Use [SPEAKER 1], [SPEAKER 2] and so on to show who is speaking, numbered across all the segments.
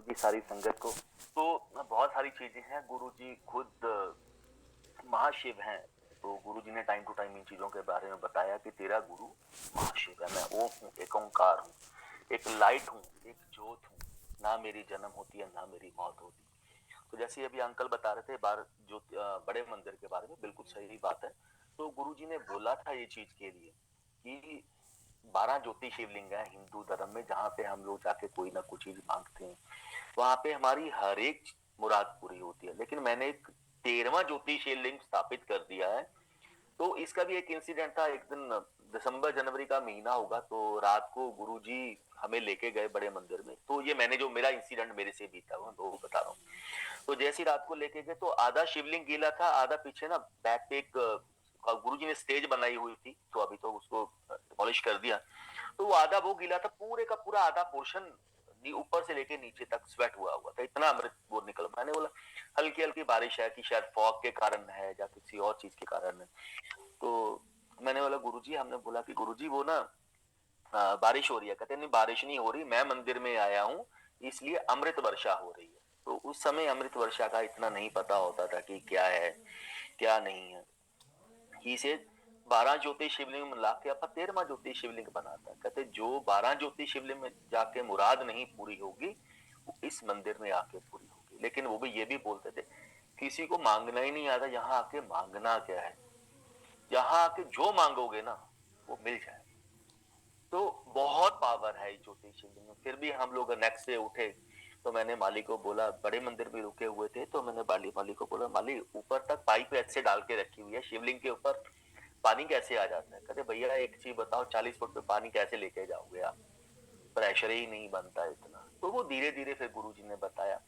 [SPEAKER 1] जी सारी संगत को। तो बहुत सारी चीजें हैं, गुरुजी खुद महाशिव हैं। तो गुरुजी ने टाइम टू टाइम इन चीजों के बारे में बताया कि तेरा गुरु महाशिव है, मैं ओम हूँ, एक ओंकार हूँ, एक लाइट हूँ, एक जोत हूँ, ना मेरी जन्म होती है ना मेरी मौत होती। तो जैसे अभी अंकल बता रहे थे बार जो बड़े मंदिर के बारे में, बिल्कुल सही बात है। तो गुरुजी ने बोला था ये चीज के लिए कि 12 ज्योति शिवलिंग है हिंदू धर्म में, जहाँ पे हम लोग जाके कोई ना कुछ चीज मांगते हैं, वहां पे हमारी हर एक मुराद पूरी होती है। लेकिन मैंने एक 13वां ज्योति शिवलिंग स्थापित कर दिया है। तो इसका भी एक इंसिडेंट था। एक दिन दिसंबर जनवरी का महीना होगा, तो रात को गुरुजी हमें लेके गए बड़े मंदिर में। तो ये मैंने जो मेरा इंसिडेंट मेरे से बीता हुआ वो बता रहा हूँ। तो जैसी रात को लेके गए तो आधा शिवलिंग गीला था, आधा पीछे ना बैक पे एक गुरुजी ने स्टेज बनाई हुई थी, तो अभी तो उसको पॉलिश कर दिया। तो वो आधा वो गीला था, पूरे का पूरा आधा पोर्शन ऊपर से लेके नीचे तक स्वेट हुआ था, इतना अमृत वो निकल। मैंने बोला हल्की हल्की बारिश है कि शायद फॉग के कारण है या किसी और चीज के कारण है। तो मैंने बोला गुरुजी, हमने बोला कि गुरुजी वो ना बारिश हो रही है। कहते नहीं बारिश नहीं हो रही, मैं मंदिर में आया हूँ इसलिए अमृत वर्षा हो रही है। तो उस समय अमृत वर्षा का इतना नहीं पता होता था कि क्या है क्या नहीं है। इसे 12 ज्योति शिवलिंग मिला के अपन 13वां ज्योति शिवलिंग बनाता है। कहते जो 12 ज्योति शिवलिंग में जाके मुराद नहीं पूरी होगी वो इस मंदिर में आके पूरी होगी। लेकिन वो भी ये भी बोलते थे किसी को मांगना ही नहीं आता, यहाँ आके मांगना क्या है, यहाँ आके जो मांगोगे ना वो मिल जाए। तो बहुत पावर है ज्योति शिवलिंग में। फिर भी हम लोग नेक्स्ट डे उठे तो मैंने माली को बोला, बड़े मंदिर में रुके हुए थे, तो मैंने माली को बोला माली ऊपर तक पाइप ऐसे डाल के रखी हुई है, शिवलिंग के ऊपर पानी कैसे आ जाता है। कहते भैया एक चीज बताओ, 40 फुट पे पानी कैसे लेके जाओगे आप, प्रेशर ही नहीं बनता इतना। तो वो धीरे धीरे फिर गुरुजी ने बताया।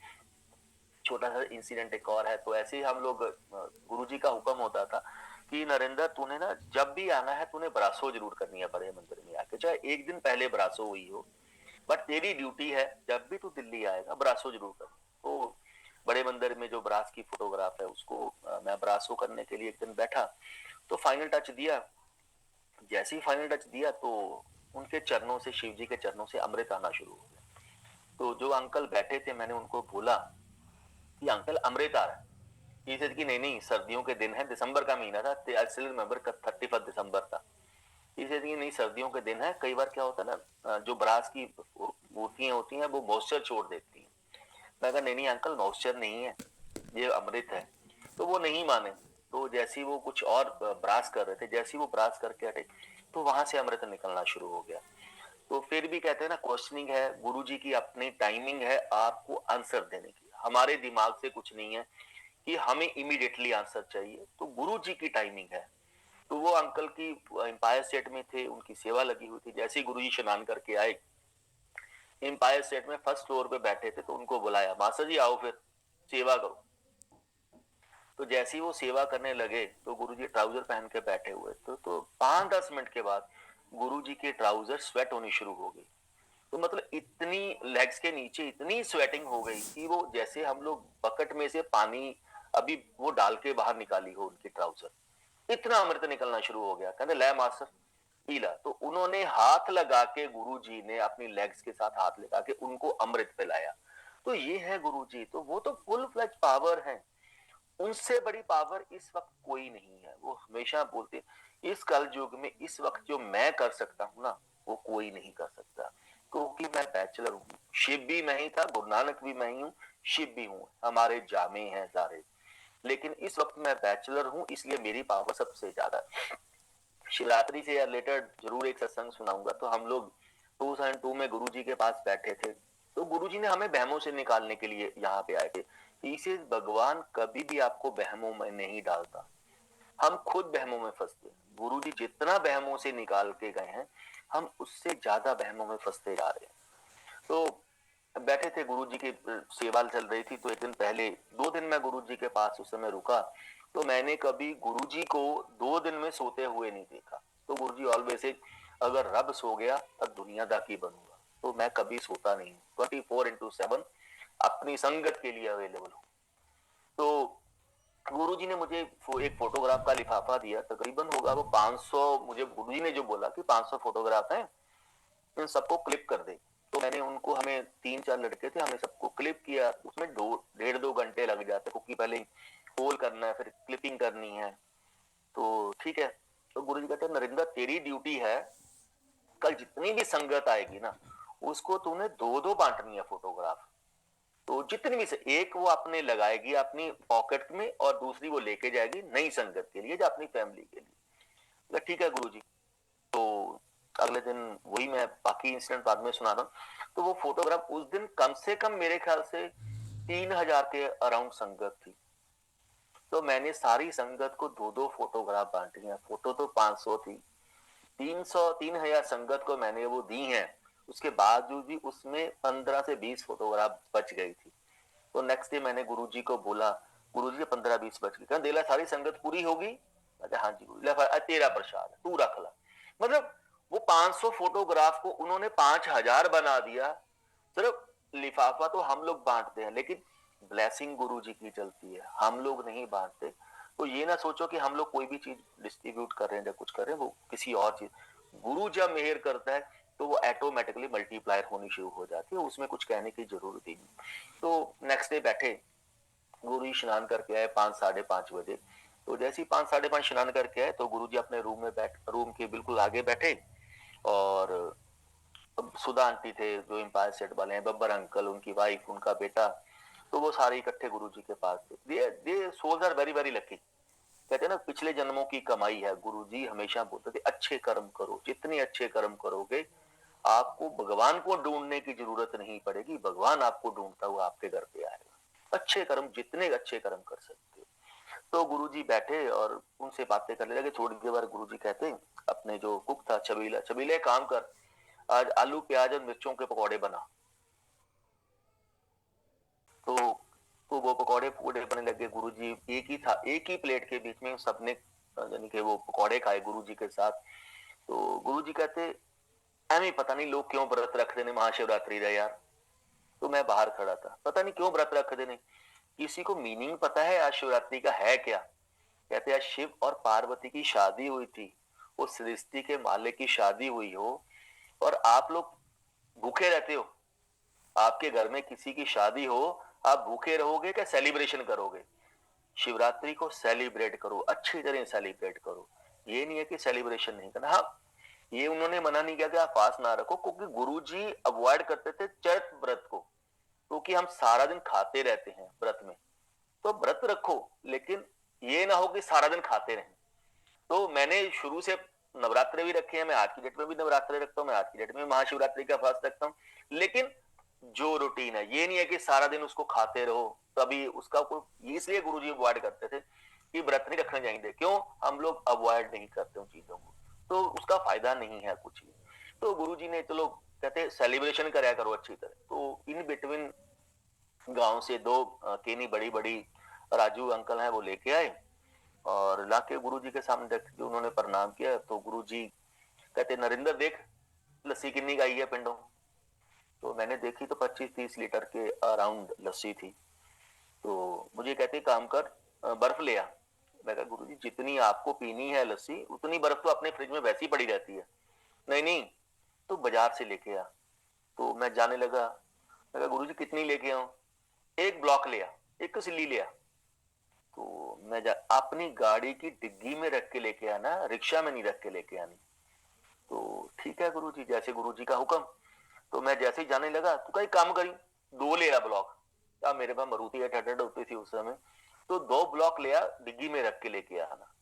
[SPEAKER 1] छोटा सा इंसिडेंट एक और है। तो ऐसे ही हम लोग गुरुजी का हुक्म होता था कि नरेंद्र तूने ना जब भी आना है तूने ब्रासो जरूर करनी है बड़े मंदिर में आके, चाहे एक दिन पहले ब्रासो हुई हो, बट तेरी ड्यूटी है जब भी तू दिल्ली आएगा ब्रासो जरूर कर। तो बड़े मंदिर में जो ब्रास की फोटोग्राफ है उसको मैं ब्रासो करने के लिए एक दिन बैठा, तो फाइनल टच दिया। जैसे ही फाइनल टच दिया तो उनके चरणों से, शिव जी के चरणों से अमृत आना शुरू हो गया। तो जो अंकल बैठे थे मैंने उनको बोला कि अंकल अमृत आ रहा है। ये said कि नहीं नहीं सर्दियों के दिन है, दिसंबर का महीना था, आई स्टिल रिमेंबर 31 दिसंबर था। ये said कि नहीं सर्दियों के दिन है, कई बार क्या होता है ना जो ब्रास की मूर्तियां होती हैं वो मॉइस्चर छोड़ देती हैं। मैं कहा नहीं नहीं अंकल मॉइस्चर नहीं है, ये अमृत है। तो वो नहीं माने। तो जैसे ही वो कुछ और ब्रास कर रहे थे, जैसे ही वो ब्रास करके हटे तो वहां से अमृत निकलना शुरू हो गया। तो फिर भी कहते हैं ना क्वेश्चनिंग है, गुरुजी की अपनी टाइमिंग है आपको आंसर देने की, हमारे दिमाग से कुछ नहीं है कि हमें इमीडिएटली आंसर चाहिए, तो गुरु जी की टाइमिंग है। तो वो अंकल की एम्पायर स्टेट में थे, उनकी सेवा लगी हुई थी। जैसे ही गुरु जी स्नान करके आए, एम्पायर स्टेट में फर्स्ट फ्लोर पे बैठे थे, तो उनको बुलाया मास्टर जी आओ फिर सेवा करो। तो जैसे ही वो सेवा करने लगे तो गुरु जी ट्राउजर पहन के बैठे हुए तो 5-10 मिनट के बाद गुरु जी के ट्राउजर स्वेट होनी शुरू हो गई। तो मतलब इतनी लेग्स के नीचे इतनी स्वेटिंग हो गई कि वो जैसे हम लोग बकेट में से पानी अभी वो डाल के बाहर निकाली हो उनकी ट्राउजर, इतना अमृत निकलना शुरू हो गया। कहते ले मास्टर पीला। तो उन्होंने हाथ लगा के, गुरु जी ने अपनी लेग्स के साथ हाथ लगा के उनको अमृत पिलाया। तो ये है गुरु जी, तो वो तो फुल फ्लैज पावर है। उनसे बड़ी पावर इस वक्त कोई नहीं है। वो हमेशा बोलते इस कल युग में इस वक्त जो मैं कर सकता हूं ना वो कोई नहीं कर सकता, क्योंकि मैं बैचलर हूँ। शिव भी मैं ही था, गुरु नानक भी मैं ही हूँ, शिव भी हूँ, हमारे जामे हैं सारे। लेकिन इस वक्त मैं बैचलर हूँ इसलिए मेरी पावर सबसे ज्यादा है। शिवरात्रि से रिलेटेड जरूर एक सत्संग सुनाऊंगा। तो हम लोग 2002 में गुरुजी के पास बैठे थे, तो गुरुजी ने हमें बहमों से निकालने के लिए यहाँ पे आए थे। इसे भगवान कभी भी आपको बहमों में नहीं डालता, हम खुद बहमों में फंसते। गुरु जी जितना बहमों से निकाल के गए हैं हम उससे ज्यादा बहमों में फंसते जा रहे हैं। तो बैठे थे, गुरु जी की सेवा चल रही थी। तो एक दिन पहले 2 दिन मैं गुरु जी के पास उस समय रुका, तो मैंने कभी गुरु जी को 2 दिन में सोते हुए नहीं देखा। तो गुरु जी ऑलवेज से अगर रब सो गया तब दुनियादारी बनूंगा। तो मैं कभी सोता नहीं, 24/7 अपनी संगत के लिए अवेलेबल हूँ। तो गुरुजी ने मुझे एक फोटोग्राफ का लिफाफा दिया, तकरीबन होगा वो 500, मुझे गुरुजी ने जो बोला कि 500 फोटोग्राफ हैं, इन सबको क्लिक कर दे। तो मैंने उनको, हमें 3-4 लड़के थे, हमने सबको क्लिप किया, उसमें 2 1.5-2 घंटे लग जाते क्योंकि पहले होल करना है, फिर क्लिपिंग करनी है। तो ठीक है, तो गुरु जी कहते हैं नरेंद्र तेरी ड्यूटी है, कल जितनी भी संगत आएगी ना उसको तूने 2-2 बांटनी है फोटोग्राफ। तो जितनी भी से एक वो अपने लगाएगी अपनी पॉकेट में और दूसरी वो लेके जाएगी नई संगत के लिए, जो अपनी फैमिली के लिए। ठीक है गुरु जी। तो अगले दिन वही, मैं बाकी इंसिडेंट बाद में सुना रहा हूँ। तो वो फोटोग्राफ उस दिन कम से कम मेरे ख्याल से 3,000 के अराउंड संगत थी। तो मैंने सारी संगत को 2-2 फोटोग्राफ बांटी हैं। फोटो तो 500 थी, 3,000 संगत को मैंने वो दी हैं। उसके बावजूद भी उसमें 15 से 20 फोटोग्राफ बच गई थी। तो नेक्स्ट डे मैंने गुरुजी को बोला, गुरुजी 15-20 बच गई, कहते देला सारी संगत पूरी होगी। हाँ जी गुरु, तेरा प्रसाद तू रख ला। मतलब वो 500 फोटोग्राफ को उन्होंने 5,000 बना दिया। सिर्फ लिफाफा तो हम लोग बांटते हैं, लेकिन ब्लेसिंग गुरु जी की चलती है, हम लोग नहीं बांटते। तो ये ना सोचो कि हम लोग कोई भी चीज डिस्ट्रीब्यूट कर रहे हैं या कुछ कर रहे हैं, वो किसी और चीज, गुरु जब मेहर करता है तो वो ऑटोमेटिकली मल्टीप्लायर होनी शुरू हो जाती है, उसमें कुछ कहने की जरूरत ही नहीं। तो नेक्स्ट डे बैठे, गुरु जी स्नान करके आए 5-5:30 बजे। तो जैसे ही 5-5:30 स्नान करके आए तो गुरु जी अपने रूम में रूम के बिल्कुल आगे बैठे, और सुधा आंटी थे जो एम्पायर सेट वाले हैं, बब्बर अंकल, उनकी वाइफ, उनका बेटा, तो वो सारे इकट्ठे गुरु जी के पास थे। The souls are very very lucky. कहते हैं ना पिछले जन्मों की कमाई है। गुरु जी हमेशा बोलते थे अच्छे कर्म करो, जितने अच्छे कर्म करोगे आपको भगवान को ढूंढने की जरूरत नहीं पड़ेगी, भगवान आपको ढूंढता हुआ आपके घर पे आएगा। अच्छे कर्म, जितने अच्छे कर्म कर सकते हो। तो गुरुजी बैठे और उनसे बातें करने लगे। थोड़ी देर बाद गुरुजी कहते अपने जो कुक था छबीला, छबीले काम कर, आज आलू प्याज और मिर्चों के पकौड़े बना। तो तो वो पकौड़े पूड़े बनने लगे। गुरुजी एक ही था, एक ही प्लेट के बीच में सबने यानी कि वो पकौड़े खाए गुरुजी के साथ। तो गुरुजी कहते एਵੇਂ पता नहीं लोग क्यों व्रत रखते ने महाशिवरात्रि का यार। तो मैं बाहर खड़ा था, पता नहीं क्यों व्रत रखते ने, किसी को मीनिंग पता है आज शिवरात्रि का है क्या? कहते आज शिव और पार्वती की शादी हुई थी, उस सृष्टि के मालिक की शादी हुई हो और आप लोग भूखे रहते हो। आपके घर में किसी की शादी हो, आप भूखे रहोगे क्या सेलिब्रेशन करोगे? शिवरात्रि को सेलिब्रेट करो, अच्छी तरह सेलिब्रेट करो। ये नहीं है कि सेलिब्रेशन नहीं करना। हाँ, ये उन्होंने मना नहीं किया कि आप फास्ट ना रखो, क्योंकि गुरुजी अवॉइड करते थे चैत व्रत को, क्योंकि हम सारा दिन खाते रहते हैं व्रत में। तो व्रत रखो, लेकिन ये ना हो कि सारा दिन खाते रहें। तो मैंने शुरू से नवरात्रे भी रखे हैं, मैं आज की डेट में भी नवरात्रे रखता हूँ, मैं आज की डेट में महाशिवरात्रि का फास्ट रखता हूँ। लेकिन जो रूटीन है ये नहीं है कि सारा दिन उसको खाते रहो, तभी उसका कोई, इसलिए गुरुजी अवॉइड करते थे कि व्रत नहीं रखने चाहिए। क्यों हम लोग अवॉइड नहीं करते उन चीजों को, तो उसका फायदा नहीं है कुछ भी। तो गुरुजी ने चलो कहते सेलिब्रेशन कराया करो अच्छी तरह। तो इन बिटवीन गांव से 2 केनी बड़ी बड़ी राजू अंकल हैं वो लेके आए, और लाके गुरुजी के सामने रख के उन्होंने प्रणाम किया। तो गुरुजी कहते नरेंद्र देख लस्सी कितनी का आई है पिंडों। तो मैंने देखी तो 25-30 लीटर के अराउंड लस्सी थी। तो मुझे कहते काम कर बर्फ ले आ। मैं कहा गुरुजी जितनी आपको पीनी है लस्सी उतनी बर्फ तो अपने फ्रिज में वैसी पड़ी रहती है। नहीं नहीं, तो बाजार से लेके आ। तो मैं जाने लगा, मैं कहा गुरुजी कितनी लेके आऊं? 1 ब्लॉक ले आ, 1 सिल्ली ले आ। तो मैं अपनी गाड़ी की डिग्गी में रख के लेके आना, रिक्शा में नहीं रख के लेके आनी। तो ठीक है गुरुजी, जैसे गुरुजी का हुक्म। तो मैं जैसे ही जाने लगा, तू कहीं काम करी 2 ले आ ब्लॉक। अब मेरे पास मारुति 800 होती थी उस समय, तो 2 ब्लॉक ले आ, डिग्गी में रख के लेके आना।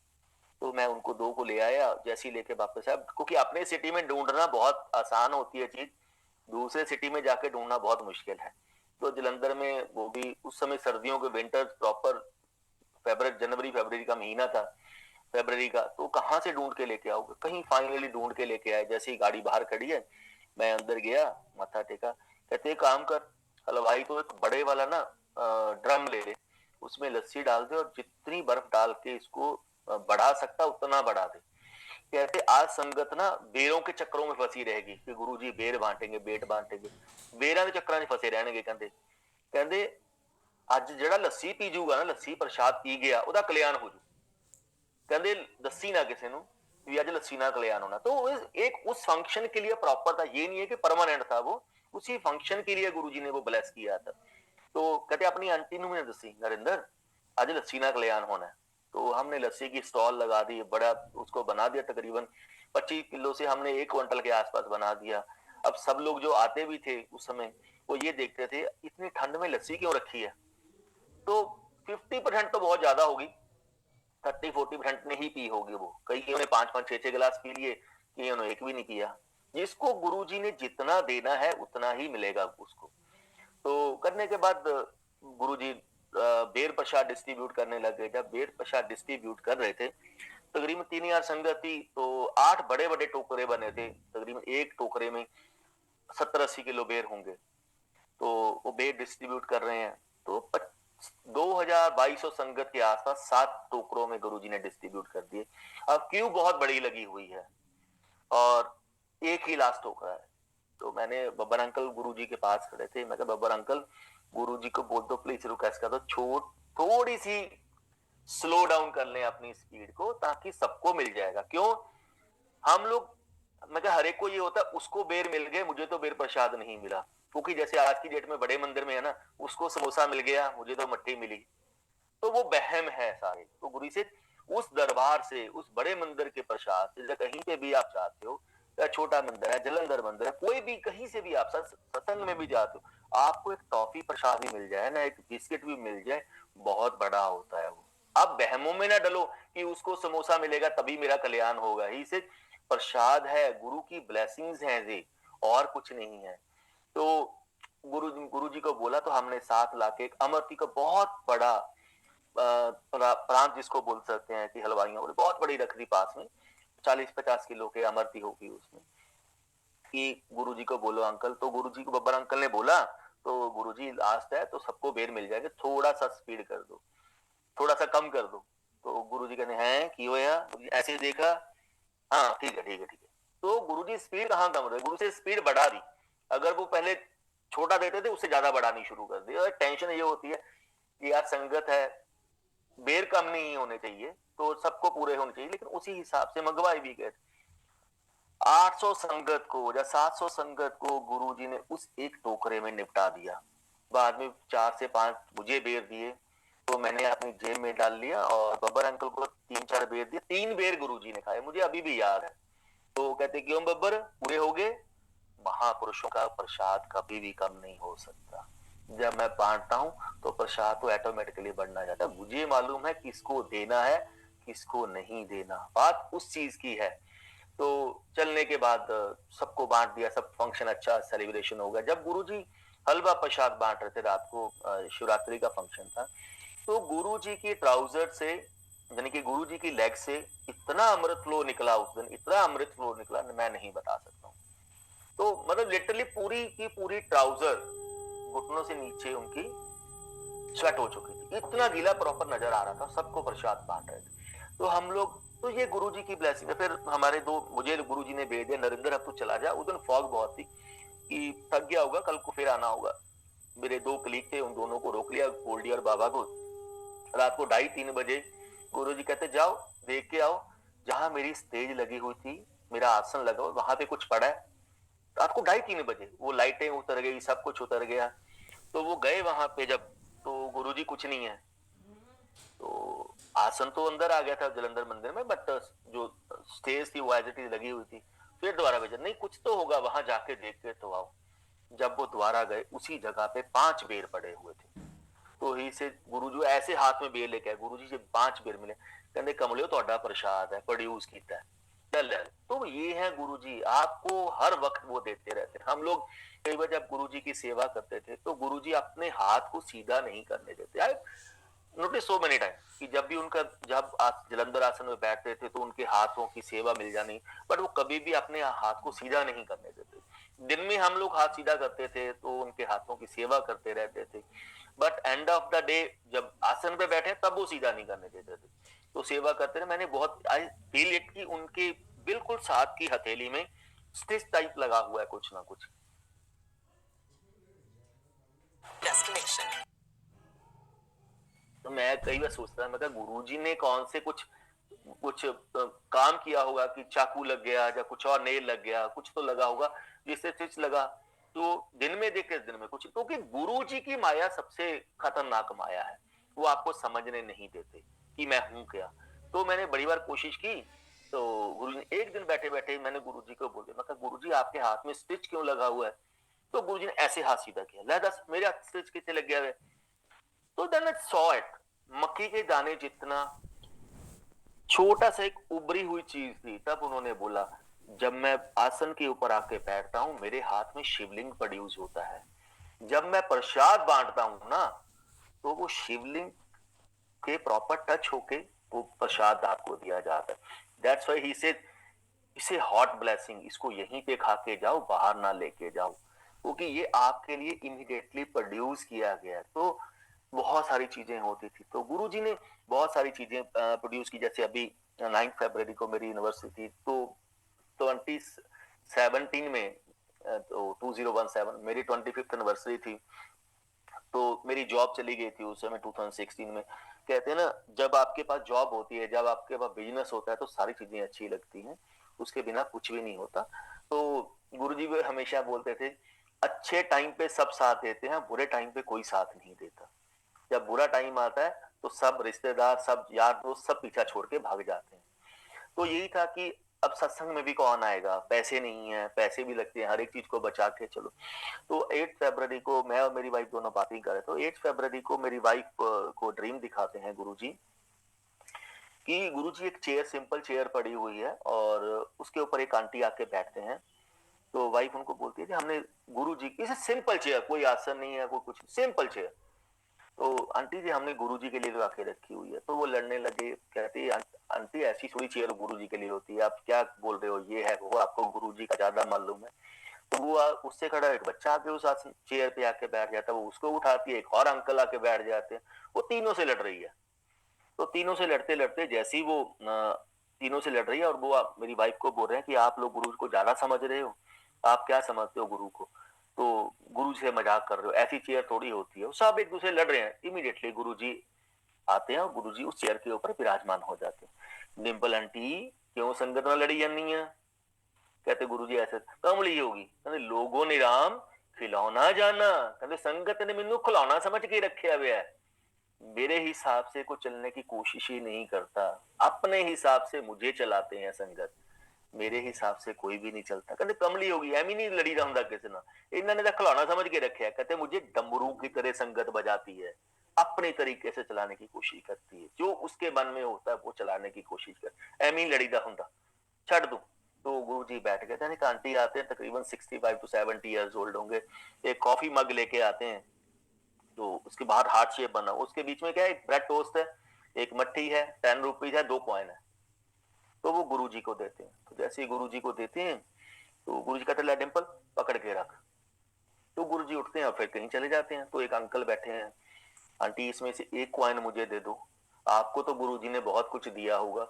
[SPEAKER 1] तो मैं उनको 2 को ले आया, जैसे ही लेके वापस आया, क्योंकि अपने सिटी में ढूंढना बहुत आसान होती है चीज, दूसरे सिटी में जाके ढूंढना बहुत मुश्किल है। तो जलंधर में वो भी उस समय सर्दियों के विंटर प्रॉपर जनवरी फरवरी का महीना था, फरवरी का, तो कहाँ से ढूंढ के लेके आओगे? कहीं फाइनली ढूंढ के लेके आए। जैसे ही गाड़ी बाहर खड़ी है, मैं अंदर गया, माथा टेका। कहते काम कर, हलवाई तो एक बड़े वाला ना ड्रम ले ले, उसमें लस्सी डाल दे और जितनी बर्फ डाल के इसको बढ़ा सकता उतना बढ़ा दे। कहते आज संगत ना बेरों के चक्रों में फंसी रहेगी कि गुरुजी बेर बांटेंगे, बेट बांटेंगे, बेरा के चक्ਰਾਂ 'ਚ फंसे रहਣਗੇ। ਕਹਿੰਦੇ ਅੱਜ ਜਿਹੜਾ ਲੱਸੀ ਪੀ ਜੂਗਾ ਨਾ, ਲੱਸੀ ਪ੍ਰਸ਼ਾਦ ਪੀ ਗਿਆ, ਉਹਦਾ ਕਲਿਆਣ ਹੋ ਜੂ। कहते दसी ना किसी को भी आज लस्सी ना कल्याण होना। तो एक उस फंक्शन के लिए प्रॉपर था, ये नहीं है कि परमानेंट था वो उसी फंक्शन के लिए गुरुजी ने वो ब्लेस किया था। तो कहते अपनी आंटी ने दसी, नरेंद्र आज लस्सी ना कल्याण होना है। तो हमने लस्सी की स्टॉल लगा दी, बड़ा उसको बना दिया, तकरीबन 25 किलो से हमने 1 क्विंटल के आसपास बना दिया। अब सब लोग जो आते भी थे उस समय वो ये देखते थे इतनी ठंड में लस्सी क्यों रखी है। तो 50% तो बहुत ज्यादा होगी, 30-40% ने ही पी होगी वो। कईयों ने 5-5 6-6 गिलास पी लिए, कईयों ने एक भी नहीं पिया। जिसको गुरुजी ने जितना देना है उतना ही मिलेगा उसको। तो करने के बाद गुरुजी बेर प्रसाद डिस्ट्रीब्यूट करने लगे। जब बेर प्रसाद डिस्ट्रीब्यूट कर रहे थे, तकरीबन 3000 संगत थी, तो 8 बड़े बड़े टोकरे बने थे। तकरीबन एक टोकरे में 70-80 किलो बेर होंगे। तो वो बेर डिस्ट्रीब्यूट कर रहे हैं। तो 2200 संगत के आसपास 7 टोकरों में गुरुजी ने डिस्ट्रीब्यूट कर दिए। अब क्यू बहुत बड़ी लगी हुई है और एक ही लास्ट टोकरा है। तो मैंने बब्बर अंकल गुरुजी के पास खड़े थे, मैं कहा बब्बर अंकल गुरुजी को बोल दो प्लीज रिक्वेस्ट कर दो, थोड़ी सी स्लो डाउन कर लें अपनी स्पीड को, ताकि सबको मिल जाएगा। क्यों हम लोग, मैं कहा हर एक को ये होता है उसको बेर मिल गए, मुझे तो बेर प्रसाद नहीं मिला। क्योंकि जैसे आज की डेट में बड़े मंदिर में है ना, उसको समोसा मिल गया, मुझे तो मट्टी मिली। तो वो बहम है सारे। तो गुरु से उस दरबार से, उस बड़े मंदिर के प्रसाद से, कहीं पे भी आप चाहते हो, या छोटा मंदिर है, जलंधर मंदिर है, कोई भी कहीं से भी आप सत्संग में भी जाते हो, आपको एक टॉफी प्रसाद भी मिल जाए ना, एक बिस्किट भी मिल जाए, बहुत बड़ा होता है वो। आप बहमों में ना डलो कि उसको समोसा मिलेगा तभी मेरा कल्याण होगा। ही से प्रसाद है, गुरु की ब्लेसिंग्स हैं जी, और कुछ नहीं है। तो गुरु जी को बोला, तो हमने 7 लाख एक अमरती का बहुत बड़ा प्रांत जिसको बोल सकते हैं कि हलवाइयों बोले, बहुत बड़ी रख दी पास में, 40-50 किलो के अमरती होगी उसमें, कि गुरुजी को बोलो अंकल। तो गुरुजी को बब्बर अंकल ने बोला, तो गुरुजी लास्ट है तो सबको बेर मिल जाएगा, थोड़ा सा स्पीड कर दो, थोड़ा सा कम कर दो। तो गुरुजी कहते हैं कि होया, ऐसे देखा, हाँ ठीक है ठीक है ठीक है। तो गुरुजी स्पीड कहाँ कम रहे, गुरु से स्पीड बढ़ा दी। अगर वो पहले छोटा देते थे, उससे ज्यादा बढ़ानी शुरू कर दी। और टेंशन ये होती है कि यार संगत है, बेर कम नहीं होने चाहिए, तो सबको पूरे होने चाहिए, लेकिन उसी हिसाब से मंगवाए भी गए। 800 संगत को या 700 संगत को गुरुजी ने उस एक टोकरे में निपटा दिया। बाद में 4 से 5 मुझे बेर दिए, तो मैंने अपनी जेब में डाल लिया, और बब्बर अंकल को 3-4 बेर दिए। 3 बेर गुरुजी ने खाए, मुझे अभी भी याद है। तो कहते क्यों बब्बर पूरे हो गए। महापुरुषों का प्रसाद कभी भी कम नहीं हो सकता। जब मैं बांटता हूं तो प्रसाद तो ऑटोमेटिकली बढ़ना जाता है। मुझे मालूम है किसको देना है, किसको नहीं देना, बात उस चीज की है। तो चलने के बाद सबको बांट दिया, सब फंक्शन अच्छा सेलिब्रेशन हो गया। जब गुरुजी हलवा प्रसाद बांट रहे थे रात को, शिवरात्रि का फंक्शन था, तो गुरुजी की ट्राउजर से, यानी कि गुरुजी की लेग से इतना अमृत फ्लो निकला उस दिन, इतना अमृत फ्लो निकला, मैं नहीं बता सकता हूँ। तो मतलब लिटरली पूरी की पूरी ट्राउजर घुटनों से नीचे उनकी स्वेट हो चुकी थी, इतना गीला प्रॉपर नजर आ रहा था। सबको प्रसाद बांट रहे थे। तो हम लोग, तो ये गुरुजी की ब्लेसिंग है। फिर हमारे दो, मुझे गुरुजी ने भेज दिया, नरेंद्र अब तू चला जा। उस दिन फॉग बहुत थी कि थक गया होगा, कल को फिर आना होगा। मेरे 2 कलीग थे, उन दोनों को रोक लिया, गोल्डी और बाबा को। रात को 2:30-3 बजे गुरुजी कहते जाओ देख के आओ, जहां मेरी स्टेज लगी हुई थी, मेरा आसन लगा हुआ, वहां पे कुछ पड़ा है। रात को 2:30-3 बजे वो लाइटें उतर गई, सब कुछ उतर गया। तो वो गए वहां पे जब, तो गुरुजी कुछ नहीं है। तो आसन तो अंदर आ गया था जलंधर मंदिर में, बट जो स्टेज थी वो एज इट इज लगी हुई थी। फिर दोबारा भेजा, नहीं कुछ तो होगा, वहां जाके देख के तो आओ। जब वो दोबारा गए, उसी जगह पे 5 बेर पड़े हुए थे। तो ही से गुरु जी ऐसे हाथ में बेर लेके आए, गुरु जी से 5 बेर मिले, कहते कमलियो तोड़ा प्रसाद है, प्रोड्यूस किया है। चल। तो ये है गुरु जी, आपको हर वक्त वो देते रहते हैं। हम लोग कई बार जब गुरु जी की सेवा करते थे, तो गुरु जी अपने हाथ को सीधा नहीं करने देते। I notice so many time कि जब भी उनका, जब जलंधर आसन में बैठते थे तो उनके हाथों की सेवा मिल जानी, बट वो कभी भी अपने हाथ को सीधा नहीं करने देते। दिन में हम लोग हाथ सीधा करते थे तो उनके हाथों की सेवा करते रहते थे, but end of the day जब आसन पे बैठे तब वो सीधा नहीं करने देते थे, तो सेवा करते रहे। मैंने बहुत आई फील इट कि उनके बिल्कुल साथ की हथेली में स्टिच टाइप लगा हुआ है कुछ ना कुछ। डेस्टिनेशन। तो मैं कई बार सोचता मैं गुरुजी ने कौन से कुछ कुछ काम किया होगा कि चाकू लग गया या कुछ और नेल लग गया, कुछ तो लगा होगा जिससे स्टिच लगा। तो दिन में देखे दिन में कुछ, क्योंकि गुरु जी की माया सबसे खतरनाक माया है, वो आपको समझने नहीं देते कि मैं हूं क्या। तो मैंने बड़ी बार कोशिश की, तो गुरु ने एक दिन बैठे बैठे मैंने गुरु जी को बोल दिया, मैं कहा गुरु जी आपके हाथ में स्टिच क्यों लगा हुआ है। तो गुरु जी ने ऐसे हाथ सीधा किया, ले दस मेरे हाथ स्टिच कितने लग गया है। तो देन आई सॉ इट, मक्की के दाने जितना छोटा सा एक उभरी हुई चीज थी। तब उन्होंने बोला, जब मैं आसन के ऊपर आके बैठता हूं मेरे हाथ में शिवलिंग प्रोड्यूस होता है, जब मैं प्रसाद बांटता हूं ना तो वो शिवलिंग के प्रॉपर टच होके वो प्रसाद आपको दिया जाता है। दैट्स व्हाई ही सेड, इसे हॉट ब्लेसिंग, इसको यहीं पे खा के जाओ, बाहर ना लेके जाओ, क्योंकि ये आपके लिए इमीडिएटली प्रोड्यूस किया गया। तो बहुत सारी चीजें होती थी, तो गुरुजी ने बहुत सारी चीजें प्रोड्यूस की। जैसे अभी 9 फरवरी को मेरी यूनिवर्सिटी, तो 2017 में, तो 2017 मेरी 25th एनिवर्सरी थी, तो मेरी जॉब चली गई थी उस समय 2016 में। कहते हैं ना, जब आपके पास जॉब होती है, जब आपके पास बिजनेस होता है तो सारी चीजें अच्छी लगती हैं, उसके बिना कुछ भी नहीं होता। तो गुरुजी भी हमेशा बोलते थे, अच्छे टाइम पे सब साथ देते हैं, बुरे टाइम पे कोई साथ नहीं देता। जब बुरा टाइम आता है तो सब रिश्तेदार, सब यार दोस्त, सब पीछा छोड़ के भाग जाते हैं। तो यही था कि अब सत्संग में भी कौन आएगा, पैसे नहीं है, पैसे भी लगते हैं, हर एक चीज को बचा के चलो। तो 8 फरवरी को मैं और मेरी वाइफ दोनों बातें कर रहे थे, तो 8 फरवरी को मेरी वाइफ को ड्रीम दिखाते हैं गुरुजी कि गुरुजी एक चेयर, सिंपल चेयर पड़ी हुई है और उसके ऊपर एक आंटी आके बैठते हैं। तो वाइफ उनको बोलती है कि हमने गुरुजी की सिंपल चेयर, कोई आसन नहीं है, कोई कुछ, सिंपल चेयर, तो आंटी जी हमने गुरुजी के लिए लगा के रखी हुई है। तो वो लड़ने लगे, कहती आंटी ऐसी थोड़ी चेयर गुरुजी के लिए होती है, आप क्या बोल रहे हो, ये है वो, आपको गुरुजी का ज्यादा मालूम है। तो वो उससे खड़ा एक बच्चा आके उस चेयर पे आके बैठ जाता है, वो उसको उठाती है, एक और अंकल आके बैठ जाते हैं, वो तीनों से लड़ रही है। तो तीनों से लड़ते लड़ते जैसी वो तीनों से लड़ रही है, और वो मेरी वाइफ को बोल रहे हैं कि आप लोग गुरु को ज्यादा समझ रहे हो, आप क्या समझते हो गुरु को, तो गुरु से मजाक कर रहे हो, ऐसी चेयर थोड़ी होती है। सब एक दूसरे लड़ रहे हैं, इमीडिएटली गुरु जी आते हैं और गुरु जी उस चेयर के ऊपर विराजमान हो जाते हैं। डिम्पल आंटी क्यों संगत में लड़ी जानी है। कहते गुरु जी ऐसे कमली होगी, कहते लोगों ने राम खिलौना जाना, कहते संगत ने मैनू खिलौना समझ के रखे हुए है, मेरे हिसाब से को चलने की कोशिश ही नहीं करता, अपने हिसाब से मुझे चलाते हैं संगत, मेरे हिसाब से कोई भी नहीं चलता। कहते कमली होगी, एम ही नहीं लड़ी रहा किसी ना, इन्होंने तो खिलौना समझ के रखे है। कहते मुझे डमरू की तरह संगत बजाती है, अपने तरीके से चलाने की कोशिश करती है, जो उसके मन में होता है वो चलाने की कोशिश कर, एम ही लड़ी दा हुंदा, छड़ दू। तो गुरु जी बैठ गए थे, आंटी आते हैं तकरीबन 65 to 70 ईयर्स ओल्ड होंगे, एक कॉफी मग लेके आते हैं, तो उसके बाहर हार्ट शेप बना, उसके बीच में क्या है, एक ब्रेड टोस्ट है, एक मट्ठी है, 10 रुपीज है, 2 कॉइन है। तो वो गुरु जी को देते हैं। तो जैसे ही गुरु जी को देते हैं तो गुरु जी कहते हैं, डिम्पल पकड़ के रख। तो गुरु जी उठते हैं और फिर कहीं चले जाते हैं। तो एक अंकल बैठे हैं, आंटी इसमें से 1 कॉइन मुझे दे दो, आपको तो गुरु जी ने बहुत कुछ दिया होगा।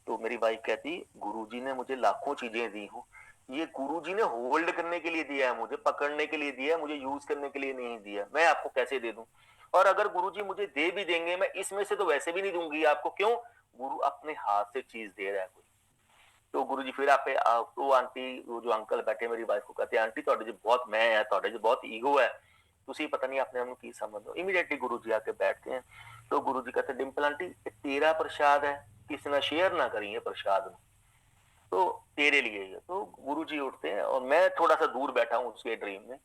[SPEAKER 1] तो मेरी वाइफ कहती, गुरु जी ने मुझे लाखों चीजें दी हो, ये गुरु जी ने होल्ड करने के लिए दिया है, मुझे पकड़ने के लिए दिया है, मुझे यूज करने के लिए नहीं दिया, मैं आपको कैसे दे दूं। और अगर गुरु जी मुझे दे भी देंगे, मैं इसमें से तो वैसे भी नहीं दूंगी आपको, क्यों, गुरु अपने हाथ से चीज दे रहा है कोई। तो गुरु जी फिर आपे तो आंटी, वो जो अंकल बैठे मेरी वाइफ को कहते, आंटी ਤੁਹਾਡੇ ਚ बहुत मैं है, ਤੁਹਾਡੇ ਚ बहुत ईगो है, ਤੁਸੀਂ पता नहीं अपने आप ਨੂੰ ਕੀ समझ हो। इमीडिएटली गुरु जी आके बैठते हैं। तो गुरु जी कहते, डिम्पल आंटी तेरा प्रसाद है, किसी ना शेयर ना करिए प्रसाद में, तो तेरे लिए ही है। तो गुरु जी उठते हैं और मैं थोड़ा सा दूर बैठा हूँ उसके ड्रीम में।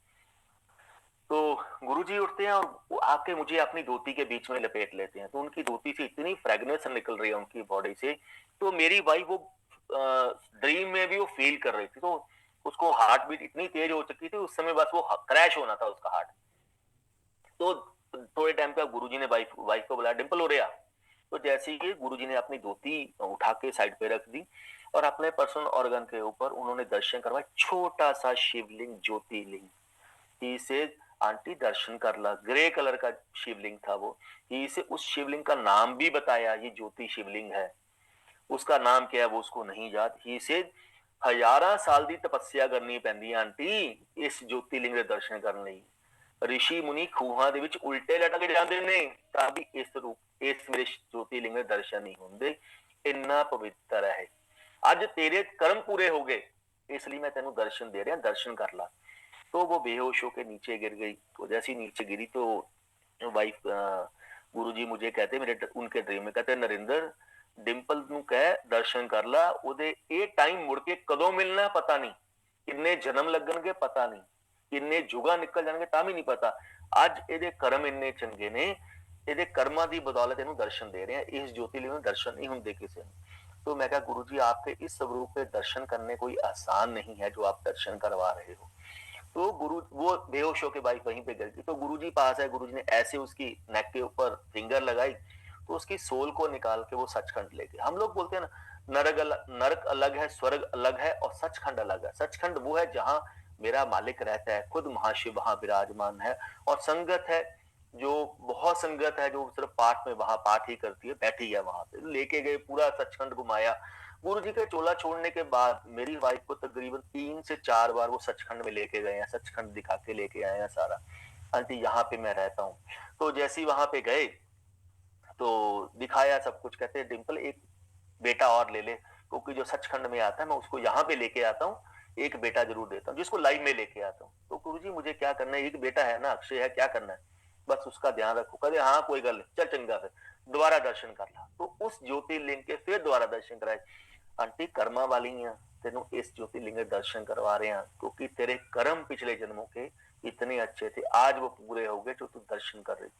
[SPEAKER 1] तो गुरु जी उठते हैं और वो आके मुझे अपनी धोती के बीच में लपेट लेते हैं। तो उनकी धोती से इतनी फ्रेगनेंस निकल रही है उनकी बॉडी से, तो मेरी वाइफ वो ड्रीम में भी वो फील कर रही थी। तो उसको हार्ट बीट इतनी तेज हो चुकी थी उस समय, बस वो क्रैश होना था उसका हार्ट। तो थोड़े टाइम पे गुरुजी ने वाइफ को बुलाया, डिम्पल हो रहा। तो जैसे ही गुरुजी ने अपनी धोती उठा के साइड पे रख दी और अपने पर्सनल ऑर्गन के ऊपर उन्होंने दर्शन करवाया, छोटा सा शिवलिंग, ज्योतिर्लिंग। ही से आंटी दर्शन कर ला, ग्रे कलर का शिवलिंग था वो। ही से उस शिवलिंग का नाम भी बताया, ये ज्योति शिवलिंग है, उसका नाम क्या है वो उसको नहीं याद। ही से 1000 साल की तपस्या करनी पैंदी आंटी इस ज्योतिर्लिंग के दर्शन करने ਲਈ। ऋषि मुनि खूहां ਦੇ ਵਿੱਚ ਉਲਟੇ ਲਟਕ ਜਾਂਦੇ ਨੇ ਤਾਂ ਵੀ ਇਸ ਰੂਪ ਇਸ ਮੇਰੇ ज्योतिर्लिंग ਦੇ ਦਰਸ਼ਨ ਨਹੀਂ ਹੁੰਦੇ, ਇੰਨਾ ਪਵਿੱਤਰ ਹੈ। ਅੱਜ ਤੇਰੇ ਕਰਮ ਪੂਰੇ ਹੋ ਗਏ, ਇਸ ਲਈ ਮੈਂ ਤੈਨੂੰ ਦਰਸ਼ਨ ਦੇ ਰਿਹਾ, ਦਰਸ਼ਨ ਕਰ ਲਾ। तो वो बेहोश होकर नीचे गिर गई। तो जैसे ही नीचे गिरी तो वाइफ गुरुजी मुझे कहते मेरे उनके ड्रीम में कहते नरिंदर डिंपल ਨੂੰ ਕਹਿ ਦਰਸ਼ਨ ਕਰ ਲਾ, ਉਹਦੇ ਇਹ ਟਾਈਮ ਮੁੜ ਕੇ ਕਦੋਂ ਮਿਲਣਾ ਪਤਾ ਨਹੀਂ, ਕਿੰਨੇ ਜਨਮ ਲੱਗਣਗੇ ਪਤਾ ਨਹੀਂ, ਕਿੰਨੇ ਜੁਗਾ ਨਿਕਲ ਜਾਣਗੇ ਤਾਂ ਵੀ ਨਹੀਂ ਪਤਾ। ਅੱਜ ਇਹਦੇ ਕਰਮ ਇੰਨੇ ਚੰਗੇ ਨੇ, ਇਹਦੇ ਕਰਮਾਂ ਦੀ ਬਦੌਲਤ ਇਹਨੂੰ ਦਰਸ਼ਨ ਦੇ ਰਹੇ ਆ। ਇਸ ज्योतिर्लिंग में दर्शन नहीं ਹੁੰਦੇ ਕਿਸੇ ਨੂੰ। तो मैं कहा गुरु जी आपके इस स्वरूप पे दर्शन करने कोई आसान नहीं है जो आप दर्शन करवा रहे हो। तो गुरु वो बेहोश होकर वाइफ वहीं पे गिर गई। तो गुरु जी पास है, गुरु जी ने ऐसे उसकी नेक के ऊपर फिंगर लगाई तो उसकी सोल को निकाल के वो सचखंड ले गए। हम लोग बोलते हैं ना नरक अलग है, स्वर्ग अलग है और सचखंड अलग है। सचखंड वो है जहां मेरा मालिक रहता है, खुद महाशिव वहां विराजमान है। और संगत है जो बहुत संगत है जो सिर्फ पाठ में वहां पाठ ही करती है, बैठी है वहां पे। लेके गए, पूरा सचखंड घुमाया। गुरु जी के चोला छोड़ने के बाद मेरी वाइफ को तकरीबन 3 से 4 बार वो सचखंड में लेके गए हैं, सचखंड दिखा के लेके आए हैं सारा। आंटी यहाँ पे मैं रहता हूँ। तो जैसे ही वहां पे गए तो दिखाया सब कुछ। कहते हैं डिम्पल एक बेटा और ले ले, क्योंकि जो सचखंड में आता है मैं उसको यहाँ पे लेके आता हूँ, एक बेटा जरूर देता हूँ जिसको लाइव में लेके आता हूँ। तो गुरु जी मुझे क्या करना है, एक बेटा है ना, अक्षय है, क्या करना है, बस उसका ध्यान रखो। कहते हाँ कोई गल नहीं, चल चंगा फिर दोबारा दर्शन कर ला। तो उस ज्योतिर्लिंग के फिर दोबारा दर्शन कराए। आंटी कर्मा वाली हैं, तेनों इस ज्योतिर्लिंग के दर्शन करवा रहे हैं क्योंकि तेरे कर्म पिछले जन्मों के इतने अच्छे थे, आज वो पूरे हो गए जो तू दर्शन कर रही।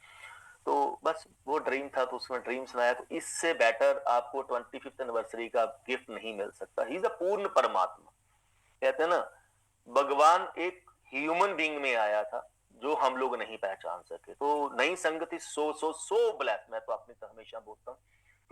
[SPEAKER 1] तो बस वो ड्रीम था, तो उसमें ड्रीम सुनाया। तो इससे बेटर आपको 25th एनिवर्सरी का गिफ्ट नहीं मिल सकता। ही इज अ पूर्ण परमात्मा। कहते हैं ना भगवान एक ह्यूमन बीइंग में आया था जो हम लोग नहीं पहचान सके। तो नई संगति सो ब्लेस, मैं तो अपनी तो हमेशा बोलता हूँ,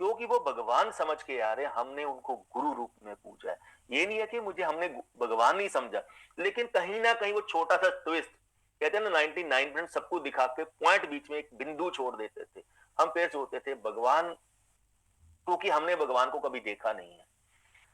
[SPEAKER 1] क्योंकि वो भगवान समझ के आ रहे, हमने उनको गुरु रूप में पूजा है। ये नहीं है कि मुझे हमने भगवान नहीं समझा, लेकिन कहीं ना कहीं वो छोटा सा ट्विस्ट, कहते हैं ना 99% सबको दिखा के पॉइंट बीच में एक बिंदु छोड़ देते थे। हम फिर सोचते थे भगवान, क्योंकि हमने भगवान को कभी देखा नहीं है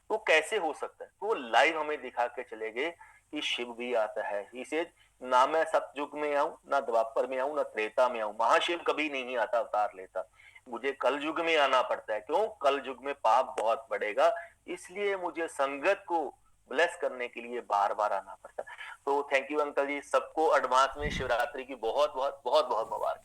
[SPEAKER 1] तो कैसे हो सकता है। तो वो लाइव हमें दिखा के चले गए कि शिव भी आता है। इसे ना मैं सतयुग में आऊं, ना द्वापर में आऊं, ना त्रेता में आऊं, महाशिव कभी नहीं आता अवतार लेता, मुझे कल युग में आना पड़ता है। क्यों? कल युग में पाप बहुत बढ़ेगा, इसलिए मुझे संगत को ब्लेस करने के लिए बार बार आना पड़ता है। तो थैंक यू अंकल जी, सबको एडवांस में शिवरात्रि की बहुत बहुत बहुत बहुत मुबारक।